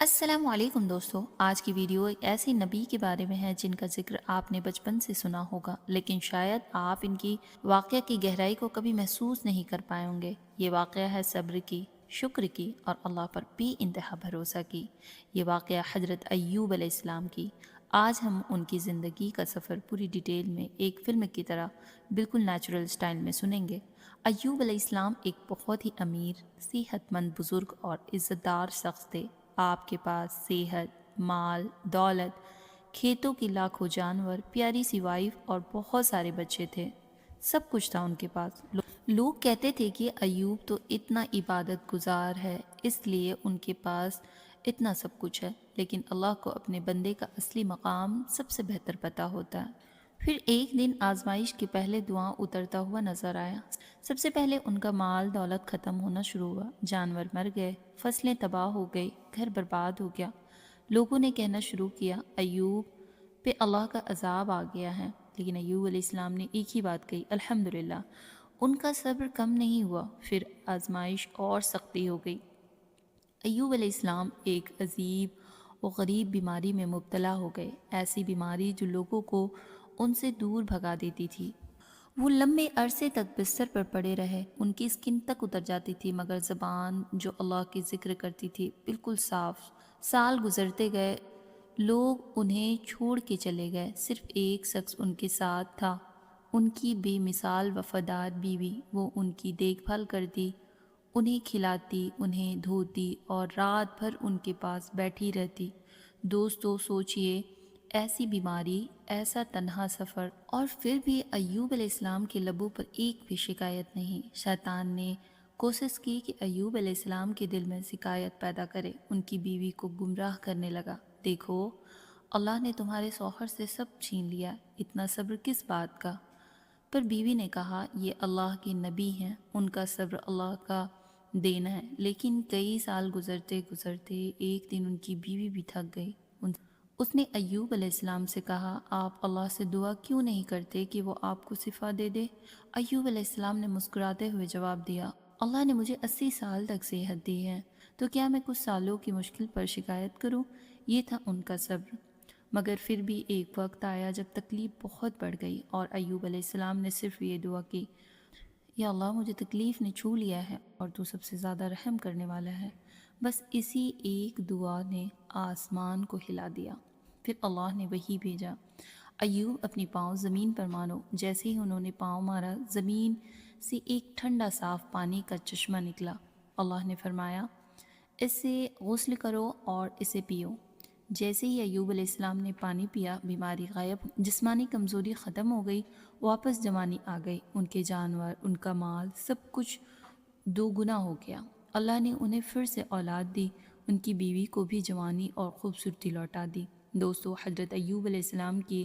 السلام علیکم دوستو، آج کی ویڈیو ایک ایسے نبی کے بارے میں ہے جن کا ذکر آپ نے بچپن سے سنا ہوگا، لیکن شاید آپ ان کی واقعہ کی گہرائی کو کبھی محسوس نہیں کر پائے ہوں گے۔ یہ واقعہ ہے صبر کی، شکر کی اور اللہ پر بے انتہا بھروسہ کی۔ یہ واقعہ حضرت ایوب علیہ السلام کی۔ آج ہم ان کی زندگی کا سفر پوری ڈیٹیل میں ایک فلم کی طرح بالکل نیچرل سٹائل میں سنیں گے۔ ایوب علیہ السلام ایک بہت ہی امیر، صحت مند بزرگ اور عزت دار شخص تھے۔ آپ کے پاس صحت، مال، دولت، کھیتوں کی لاکھوں جانور، پیاری سی وائف اور بہت سارے بچے تھے۔ سب کچھ تھا ان کے پاس۔ لوگ کہتے تھے کہ ایوب تو اتنا عبادت گزار ہے، اس لیے ان کے پاس اتنا سب کچھ ہے، لیکن اللہ کو اپنے بندے کا اصلی مقام سب سے بہتر پتہ ہوتا ہے۔ پھر ایک دن آزمائش کے پہلے دعاں اترتا ہوا نظر آیا۔ سب سے پہلے ان کا مال دولت ختم ہونا شروع ہوا، جانور مر گئے، فصلیں تباہ ہو گئی، گھر برباد ہو گیا۔ لوگوں نے کہنا شروع کیا ایوب پہ اللہ کا عذاب آ گیا ہے، لیکن ایوب علیہ السلام نے ایک ہی بات کہی، الحمدللہ۔ ان کا صبر کم نہیں ہوا، پھر آزمائش اور سختی ہو گئی۔ ایوب علیہ السلام ایک عجیب و غریب بیماری میں مبتلا ہو گئے، ایسی بیماری جو لوگوں کو ان سے دور بھگا دیتی تھی۔ وہ لمبے عرصے تک بستر پر پڑے رہے، ان کی اسکن تک اتر جاتی تھی، مگر زبان جو اللہ کی ذکر کرتی تھی بالکل صاف۔ سال گزرتے گئے، لوگ انہیں چھوڑ کے چلے گئے، صرف ایک شخص ان کے ساتھ تھا، ان کی بے مثال وفادار بیوی۔ وہ ان کی دیکھ بھال کرتی، انہیں کھلاتی، انہیں دھوتی اور رات بھر ان کے پاس بیٹھی رہتی۔ دوستو سوچئے، ایسی بیماری، ایسا تنہا سفر، اور پھر بھی ایوب علیہ السلام کے لبوں پر ایک بھی شکایت نہیں۔ شیطان نے کوشش کی کہ ایوب علیہ السلام کے دل میں شکایت پیدا کرے، ان کی بیوی کو گمراہ کرنے لگا۔ دیکھو، اللہ نے تمہارے شوہر سے سب چھین لیا، اتنا صبر کس بات کا؟ پر بیوی نے کہا، یہ اللہ کے نبی ہیں، ان کا صبر اللہ کا دینا ہے۔ لیکن کئی سال گزرتے گزرتے ایک دن ان کی بیوی بھی تھک گئی۔ اس نے ایوب علیہ السلام سے کہا، آپ اللہ سے دعا کیوں نہیں کرتے کہ وہ آپ کو شفا دے دے؟ ایوب علیہ السلام نے مسکراتے ہوئے جواب دیا، اللہ نے مجھے 80 سال تک صحت دی ہے، تو کیا میں کچھ سالوں کی مشکل پر شکایت کروں؟ یہ تھا ان کا صبر۔ مگر پھر بھی ایک وقت آیا جب تکلیف بہت بڑھ گئی، اور ایوب علیہ السلام نے صرف یہ دعا کی، یا اللہ مجھے تکلیف نے چھو لیا ہے اور تو سب سے زیادہ رحم کرنے والا ہے۔ بس اسی ایک دعا نے آسمان کو ہلا دیا۔ پھر اللہ نے وحی بھیجا، ایوب اپنی پاؤں زمین پر مارو۔ جیسے ہی انہوں نے پاؤں مارا، زمین سے ایک ٹھنڈا صاف پانی کا چشمہ نکلا۔ اللہ نے فرمایا، اس سے غسل کرو اور اسے پیو۔ جیسے ہی ایوب علیہ السلام نے پانی پیا، بیماری غائب، جسمانی کمزوری ختم ہو گئی، واپس جوانی آ گئی، ان کے جانور، ان کا مال، سب کچھ دو گنا ہو گیا۔ اللہ نے انہیں پھر سے اولاد دی، ان کی بیوی کو بھی جوانی اور خوبصورتی لوٹا دی۔ دوستو، حضرت ایوب علیہ السلام کی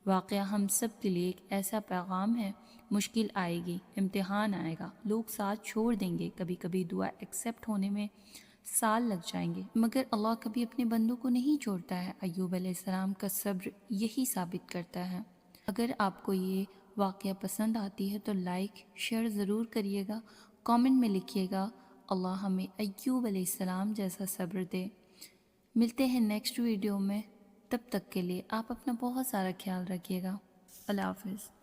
واقعہ ہم سب کے لیے ایک ایسا پیغام ہے، مشکل آئے گی، امتحان آئے گا، لوگ ساتھ چھوڑ دیں گے، کبھی کبھی دعا ایکسیپٹ ہونے میں سال لگ جائیں گے، مگر اللہ کبھی اپنے بندوں کو نہیں چھوڑتا ہے۔ ایوب علیہ السلام کا صبر یہی ثابت کرتا ہے۔ اگر آپ کو یہ واقعہ پسند آتی ہے تو لائک، شیئر ضرور کریے گا، کامنٹ میں لکھیے گا، اللہ ہمیں ایوب علیہ السلام جیسا صبر دے۔ ملتے ہیں نیکسٹ ویڈیو میں، تب تک کے لیے آپ اپنا بہت سارا خیال رکھیے گا۔ اللہ حافظ۔